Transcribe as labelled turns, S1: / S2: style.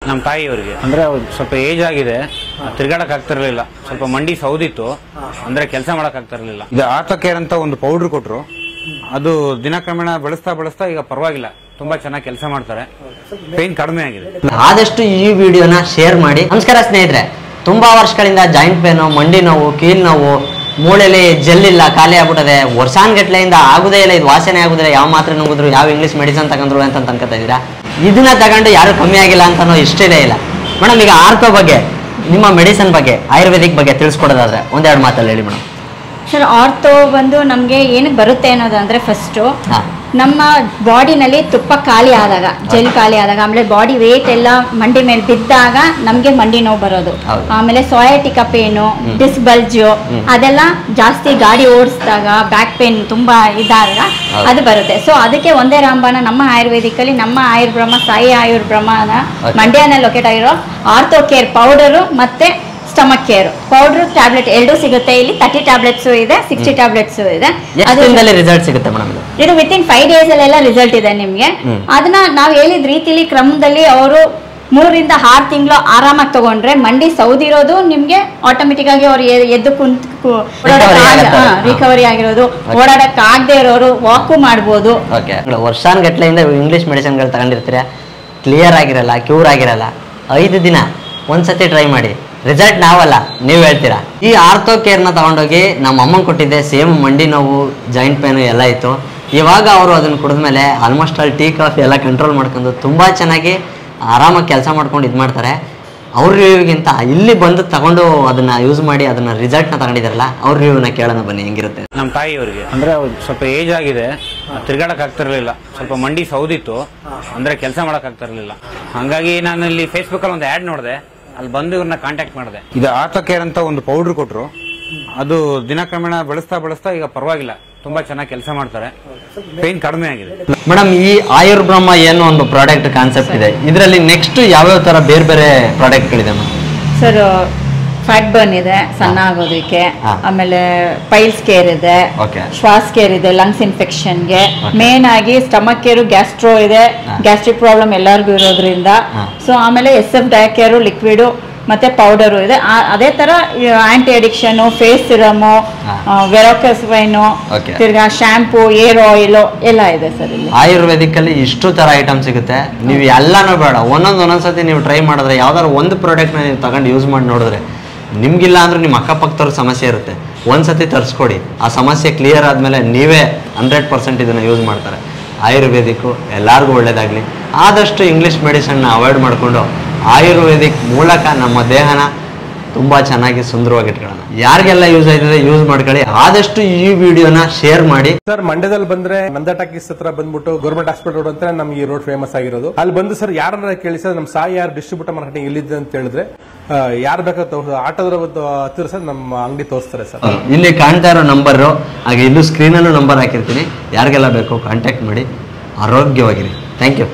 S1: ನಮ್ಮ ತಾಯಿಯವರಿಗೆ ಅಂದ್ರೆ ಸ್ವಲ್ಪ ಏಜ್ ಆಗಿದೆ, ತಿರ್ಗಾಡಕ್ ಆಗ್ತಿರ್ಲಿಲ್ಲ, ಸ್ವಲ್ಪ ಮಂಡಿ ಸೌದಿತ್ತು, ಅಂದ್ರೆ ಕೆಲಸ ಮಾಡಕ್ ಆಗ್ತಿರ್ಲಿಲ್ಲ. ಇದು ಆರ್ಥೋಕೇರ್ ಅಂತ ಒಂದು ಪೌಡರ್ ಕೊಟ್ರು, ಅದು ದಿನಕ್ರಮೇಣ ಬಳಸ್ತಾ ಈಗ ಪರವಾಗಿಲ್ಲ, ತುಂಬಾ ಚೆನ್ನಾಗಿ ಕೆಲಸ ಮಾಡ್ತಾರೆ, ಪೇನ್ ಕಡಿಮೆ ಆಗಿದೆ.
S2: ಆದಷ್ಟು ಈ ವಿಡಿಯೋನ ಶೇರ್ ಮಾಡಿ. ನಮಸ್ಕಾರ ಸ್ನೇಹಿತರೆ, ತುಂಬಾ ವರ್ಷಗಳಿಂದ ಜಾಯಿಂಟ್ ಪೇನು, ಮಂಡಿ ನೋವು, ಕೀಲ್ ನೋವು, ಮೂಳೆಲಿ ಜೆಲ್ಲಿಲ್ಲ, ಖಾಲಿ ಆಗ್ಬಿಟ್ಟದೆ, ವರ್ಷಾನ್ಗಟ್ಲೆಯಿಂದ ಆಗುದೇ ಇಲ್ಲ, ಇದು ವಾಸನೆ ಆಗುದಿಲ್ಲ, ಯಾವ ಮಾತ್ರೆ ನುಂಗಿದ್ರು, ಯಾವ ಇಂಗ್ಲಿಷ್ ಮೆಡಿಸನ್ ತಗೊಂಡ್ರು ಅಂತ ಅನ್ಕೋತಾ ಇದೀರಾ. ಇದನ್ನ ತಗೊಂಡು ಯಾರು ಕಮ್ಮಿ ಆಗಿಲ್ಲ ಅಂತ ಇಷ್ಟೇ ಇಲ್ಲ ಮೇಡಮ್. ಈಗ ಆರ್ಥೋ ಬಗ್ಗೆ, ನಿಮ್ಮ ಮೆಡಿಸನ್ ಬಗ್ಗೆ, ಆಯುರ್ವೇದಿಕ್ ಬಗ್ಗೆ ತಿಳಿಸ್ಕೊಡೋದಾದ್ರೆ ಒಂದೆರಡು ಮಾತಲ್ಲಿ ಹೇಳಿ ಮೇಡಮ್.
S3: ಸರ್, ಆರ್ಥೋ ಬಂದು ನಮಗೆ ಏನಕ್ಕೆ ಬರುತ್ತೆ ಅನ್ನೋದಂದ್ರೆ, ಫಸ್ಟು ನಮ್ಮ ಬಾಡಿನಲ್ಲಿ ತುಪ್ಪ ಖಾಲಿ ಆದಾಗ, ಜೆಲ್ ಖಾಲಿ ಆದಾಗ, ಆಮೇಲೆ ಬಾಡಿ ವೇಟ್ ಎಲ್ಲ ಮಂಡಿ ಮೇಲೆ ಬಿದ್ದಾಗ ನಮಗೆ ಮಂಡಿ ನೋವು ಬರೋದು. ಆಮೇಲೆ ಸೊಯಾಟಿಕಾ ಪೇನು, ಡಿಸ್ಕ್ ಬಲ್ಜು, ಅದೆಲ್ಲ ಜಾಸ್ತಿ ಗಾಡಿ ಓಡಿಸಿದಾಗ ಬ್ಯಾಕ್ ಪೇನ್ ತುಂಬಾ ಇದ್ದಾಗ ಅದು ಬರುತ್ತೆ. ಸೊ ಅದಕ್ಕೆ ಒಂದೇ ರಾಮಬಾಣ ನಮ್ಮ ಆಯುರ್ವೇದಿಕಲ್ಲಿ, ನಮ್ಮ ಆಯುರ್ಬ್ರಹ್ಮ ಸಾಯಿ ಆಯುರ್ಬ್ರಹ್ಮನ ಮಂಡ್ಯನಲ್ಲಿ ಲೊಕೇಟ್ ಆಗಿರೋ ಆರ್ಥೋ ಕೇರ್ ಪೌಡರು ಮತ್ತೆ ಸ್ಟಮಕ್ ಕೇರ್ ಪೌಡರ್ ಟ್ಯಾಬ್ಲೆಟ್ ಎರಡೂ ಸಿಗುತ್ತೆ. ಇಲ್ಲಿ 30 ಟ್ಯಾಬ್ಲೆಟ್ಸ್ ಇದೆ, 60 ಟ್ಯಾಬ್ಲೆಟ್ಸ್ ಇದೆ.
S2: ರಿಸಲ್ಟ್ ಸಿಗುತ್ತೆ ಮೇಡಮ್.
S3: ಇದು ವಿತಿನ್ 5 days ಅಲ್ಲೆಲ್ಲ ರಿಸಲ್ಟ್ ಇದೆ ನಿಮ್ಗೆ. ಅದನ್ನ ನಾವು ಹೇಳಿದ ರೀತಿಲಿ ಕ್ರಮದಲ್ಲಿ ಅವರು 3 ರಿಂದ 6 ತಿಂಗಳು ಆರಾಮಾಗಿ ತಗೊಂಡ್ರೆ ಮಂಡಿ ಸೌದಿರೋದು ನಿಮ್ಗೆ ಆಟೋಮೆಟಿಕ್ ಆಗಿ ಅವ್ರು ಎದ್ದು ಕುಂತು ರಿಕವರಿ ಆಗಿರೋದು, ಓಡಾಡಕ್ ಆಗದೆ ಇರೋರು ವಾಕು ಮಾಡ್ಬೋದು.
S2: ವರ್ಷಾನ್ಗಟ್ಲೆಯಿಂದ ಇಂಗ್ಲಿಷ್ ಮೆಡಿಸಿನ್ಗಳು ತಗೊಂಡಿರ್ತೀರ, ಕ್ಲಿಯರ್ ಆಗಿರಲ್ಲ, ಕ್ಯೂರ್ ಆಗಿರಲ್ಲ. 5 ದಿನ ಒಂದ್ಸತಿ ಟ್ರೈ ಮಾಡಿ, ರಿಸಲ್ಟ್ ನಾವಲ್ಲ ನೀವು ಹೇಳ್ತೀರಾ. ಈ ಆರ್ಥೋ ಕೇರ್ನ ತಗೊಂಡೋಗಿ ನಮ್ಮ ಅಮ್ಮಂಗೆ ಕೊಟ್ಟಿದ್ದೆ, ಸೇಮ್ ಮಂಡಿ ನೋವು, ಜಾಯಿಂಟ್ ಪೇನು ಎಲ್ಲ ಇತ್ತು. ಇವಾಗ ಅವರು ಅದನ್ನು ಕುಡಿದ್ಮೇಲೆ ಆಲ್ಮೋಸ್ಟ್ ಅಲ್ಲಿ ಟೀ ಕಾಫಿ ಎಲ್ಲ ಕಂಟ್ರೋಲ್ ಮಾಡ್ಕೊಂಡು ತುಂಬ ಚೆನ್ನಾಗಿ ಆರಾಮಾಗಿ ಕೆಲಸ ಮಾಡ್ಕೊಂಡು ಇದು ಮಾಡ್ತಾರೆ. ಅವ್ರ ರಿವ್ಯೂಗಿಂತ ಇಲ್ಲಿ ಬಂದು ತಗೊಂಡು ಅದನ್ನ ಯೂಸ್ ಮಾಡಿ ಅದನ್ನ ರಿಸಲ್ಟ್ನ ತಗೊಂಡಿದಾರಲ್ಲ, ಅವ್ರ ರಿವ್ಯೂನ ಕೇಳೋಣ ಬನ್ನಿ, ಹೆಂಗಿರುತ್ತೆ.
S1: ನಮ್ಮ ತಾಯಿಯವರಿಗೆ ಅಂದ್ರೆ ಸ್ವಲ್ಪ ಏಜ್ ಆಗಿದೆ, ತಿರ್ಗಾಡಕ್ ಆಗ್ತಿರ್ಲಿಲ್ಲ, ಸ್ವಲ್ಪ ಮಂಡಿ ಸೌದಿತ್ತು, ಅಂದ್ರೆ ಕೆಲಸ ಮಾಡಕ್ ಆಗ್ತಿರ್ಲಿಲ್ಲ. ಹಂಗಾಗಿ ನಾನು ಇಲ್ಲಿ ಫೇಸ್ಬುಕ್ ಅಲ್ಲಿ ಒಂದು ಆಡ್ ನೋಡಿದೆ, ಅಲ್ಲಿ ಬಂದು ಇವ್ರನ್ನ ಕಾಂಟ್ಯಾಕ್ಟ್ ಮಾಡಿದೆ. ಇದು ಆರ್ಥೋಕೇರ್ ಅಂತ ಒಂದು ಪೌಡರ್ ಕೊಟ್ರು, ಅದು ದಿನಕ್ರಮೇಣ ಬಳಸ್ತಾ ಈಗ ಪರವಾಗಿಲ್ಲ, ತುಂಬಾ ಚೆನ್ನಾಗಿ ಕೆಲಸ ಮಾಡ್ತಾರೆ, ಪೇನ್ ಕಡಿಮೆ ಆಗಿದೆ.
S2: ಮೇಡಮ್, ಈ ಆಯುರ್ಬ್ರಹ್ಮ ಏನೋ ಒಂದು ಪ್ರಾಡಕ್ಟ್ ಕಾನ್ಸೆಪ್ಟ್ ಇದೆ, ಇದರಲ್ಲಿ ನೆಕ್ಸ್ಟ್ ಯಾವ್ಯಾವ ತರ ಬೇರೆ ಬೇರೆ ಪ್ರಾಡಕ್ಟ್ಗಳಿದೆ ಮೇಡಮ್?
S3: ಸರ್, ಫ್ಯಾಟ್ ಬರ್ನ್ ಇದೆ, ಸಣ್ಣ ಆಗೋದಕ್ಕೆ, ಆಮೇಲೆ ಪೈಲ್ಸ್ ಕೇರ್ ಇದೆ, ಶ್ವಾಸ ಕೇರ್ ಇದೆ ಲಂಗ್ಸ್ ಇನ್ಫೆಕ್ಷನ್ಗೆ, ಮೇನ್ ಆಗಿ ಸ್ಟಮಕ್ ಕೇರು, ಗ್ಯಾಸ್ಟ್ರೋ ಇದೆ, ಗ್ಯಾಸ್ಟ್ರಿಕ್ ಪ್ರಾಬ್ಲಮ್ ಎಲ್ಲರಿಗೂ ಇರೋದ್ರಿಂದ. ಸೊ ಆಮೇಲೆ SF ಡಯಾಕೇರು ಲಿಕ್ವಿಡ್ ಮತ್ತೆ ಪೌಡರು ಇದೆ. ಅದೇ ತರ ಆಂಟಿ ಅಡಿಕ್ಷನ್, ಫೇಸ್ ಸಿರಮು, ವೆರೋಕಸ್ ವೈನು, ತಿರ್ಗಾ ಶಾಂಪೂ, ಏರ್ ಆಯಿಲ್ ಎಲ್ಲ ಇದೆ ಸರ್. ಇಲ್ಲಿ
S2: ಆಯುರ್ವೇದಿಕ್ ಅಲ್ಲಿ ಇಷ್ಟು ತರ ಐಟಮ್ ಸಿಗುತ್ತೆ. ನೀವು ಎಲ್ಲಾನು ಬೇಡ, ಒಂದೊಂದ್ಸತಿ ನೀವು ಟ್ರೈ ಮಾಡಿದ್ರೆ, ಯಾವ್ದಾದ್ರು ಒಂದು ಪ್ರಾಡಕ್ಟ್ ನ ನೀವು ತಗೊಂಡು ಯೂಸ್ ಮಾಡಿ ನೋಡಿದ್ರೆ, ನಿಮ್ಗಿಲ್ಲ ಅಂದ್ರೆ ನಿಮ್ಮ ಅಕ್ಕಪಕ್ಕದವ್ರ ಸಮಸ್ಯೆ ಇರುತ್ತೆ, ಒಂದ್ಸತಿ ತರಿಸ್ಕೊಡಿ. ಆ ಸಮಸ್ಯೆ ಕ್ಲಿಯರ್ ಆದ್ಮೇಲೆ ನೀವೇ 100% ಇದನ್ನ ಯೂಸ್ ಮಾಡ್ತಾರೆ. ಆಯುರ್ವೇದಿಕ್ಕು ಎಲ್ಲರಿಗೂ ಒಳ್ಳೇದಾಗ್ಲಿ. ಆದಷ್ಟು ಇಂಗ್ಲಿಷ್ ಮೆಡಿಸಿನ್ನ ಅವಾಯ್ಡ್ ಮಾಡಿಕೊಂಡು ಆಯುರ್ವೇದಿಕ್ ಮೂಲಕ ನಮ್ಮ ದೇಹನ ತುಂಬಾ ಚೆನ್ನಾಗಿ ಸುಂದರವಾಗಿ ಇಟ್ಕೊಳ್ಳೋಣ. ಯಾರಿಗೆಲ್ಲ ಯೂಸ್ ಆಯ್ತದೆ ಯೂಸ್ ಮಾಡ್ಕೊಳ್ಳಿ. ಆದಷ್ಟು ಈ ವಿಡಿಯೋನ ಶೇರ್ ಮಾಡಿ.
S4: ಸರ್, ಮಂಡ್ಯದಲ್ಲಿ ಬಂದ್ರೆ ನಂದಾ ಟಾಕೀಸ್ ಹತ್ರ ಬಂದ್ಬಿಟ್ಟು ಗೌರ್ಮೆಂಟ್ ಹಾಸ್ಪಿಟಲ್ ರೋಡ್ ಅಂತ ನಮ್ಗೆ ಈ ರೋಡ್ ಫೇಮಸ್ ಆಗಿರೋದು. ಅಲ್ಲಿ ಬಂದು ಸರ್ ಯಾರನ್ನ ಕೇಳಿ ಸರ್, ನಮ್ಮ ಸಾಯಿ ಯಾರು ಡಿಸ್ಟ್ರಿಬ್ಯೂಟರ್ ಮಾರ್ಕೆಟಿಂಗ್ ಎಲ್ಲಿದೆ ಅಂತ ಹೇಳಿದ್ರೆ, ಯಾರು ಬೇಕಾದ ಆಟೋದ್ರ ಹತ್ತಿರ ಸರ್ ನಮ್ಮ ಅಂಗಡಿ ತೋರಿಸ್ತಾರೆ ಸರ್.
S2: ಇಲ್ಲಿ ಕಾಣ್ತಾ ಇರೋ ನಂಬರ್, ಹಾಗೆ ಇಲ್ಲೂ ಸ್ಕ್ರೀನಲ್ಲೂ ನಂಬರ್ ಹಾಕಿರ್ತೀನಿ. ಯಾರಿಗೆಲ್ಲ ಬೇಕು ಕಾಂಟ್ಯಾಕ್ಟ್ ಮಾಡಿ. ಆರೋಗ್ಯವಾಗಿರಿ. Thank you.